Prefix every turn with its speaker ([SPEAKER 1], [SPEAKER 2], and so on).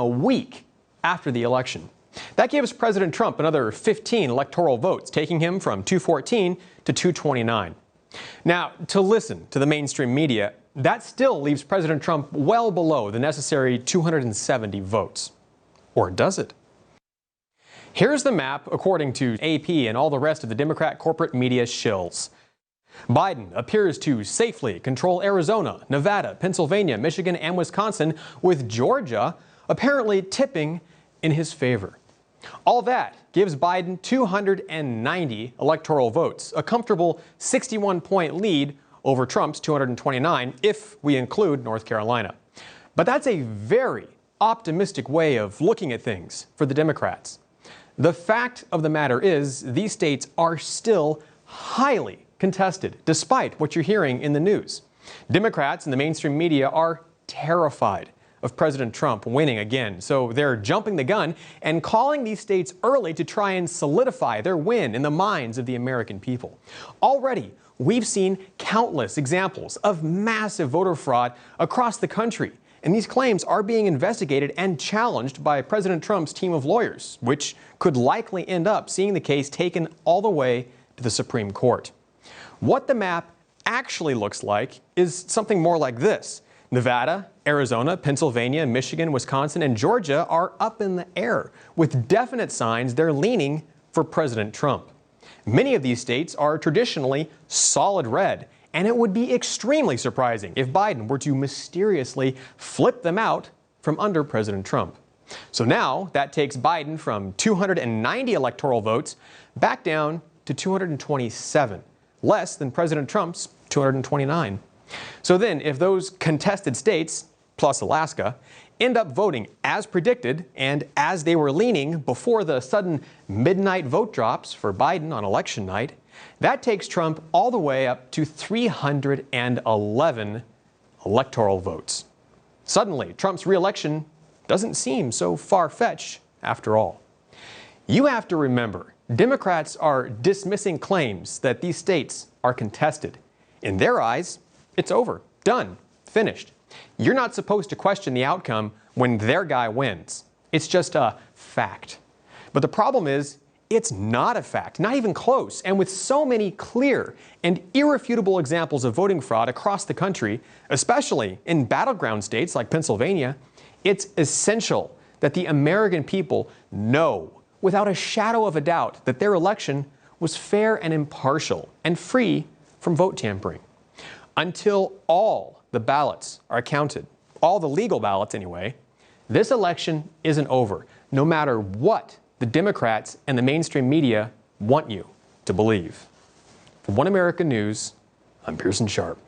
[SPEAKER 1] a week after the election. That gives President Trump another 15 electoral votes, taking him from 214 to 229. Now, to listen to the mainstream media, that still leaves President Trump well below the necessary 270 votes. Or does it? Here's the map according to AP and all the rest of the Democrat corporate media shills. Biden appears to safely control Arizona, Nevada, Pennsylvania, Michigan, and Wisconsin, with Georgia apparently tipping in his favor. All that gives Biden 290 electoral votes, a comfortable 61-point lead over Trump's 229 if we include North Carolina. But that's a very optimistic way of looking at things for the Democrats. The fact of the matter is these states are still highly contested, despite what you're hearing in the news. Democrats and the mainstream media are terrified of President Trump winning again, so they're jumping the gun and calling these states early to try and solidify their win in the minds of the American people. Already, we've seen countless examples of massive voter fraud across the country, and these claims are being investigated and challenged by President Trump's team of lawyers, which could likely end up seeing the case taken all the way to the Supreme Court. What the map actually looks like is something more like this. Nevada, Arizona, Pennsylvania, Michigan, Wisconsin, and Georgia are up in the air, with definite signs they're leaning for President Trump. Many of these states are traditionally solid red, and it would be extremely surprising if Biden were to mysteriously flip them out from under President Trump. So now that takes Biden from 290 electoral votes back down to 227, less than President Trump's 229. So then, if those contested states, plus Alaska, end up voting as predicted and as they were leaning before the sudden midnight vote drops for Biden on election night, that takes Trump all the way up to 311 electoral votes. Suddenly, Trump's re-election doesn't seem so far-fetched after all. You have to remember, Democrats are dismissing claims that these states are contested. In their eyes, it's over, done, finished. You're not supposed to question the outcome when their guy wins. It's just a fact. But the problem is, it's not a fact, not even close. And with so many clear and irrefutable examples of voting fraud across the country, especially in battleground states like Pennsylvania, it's essential that the American people know without a shadow of a doubt that their election was fair and impartial and free from vote tampering. Until all the ballots are counted, all the legal ballots anyway, this election isn't over, no matter what the Democrats and the mainstream media want you to believe. For One America News, I'm Pearson Sharp.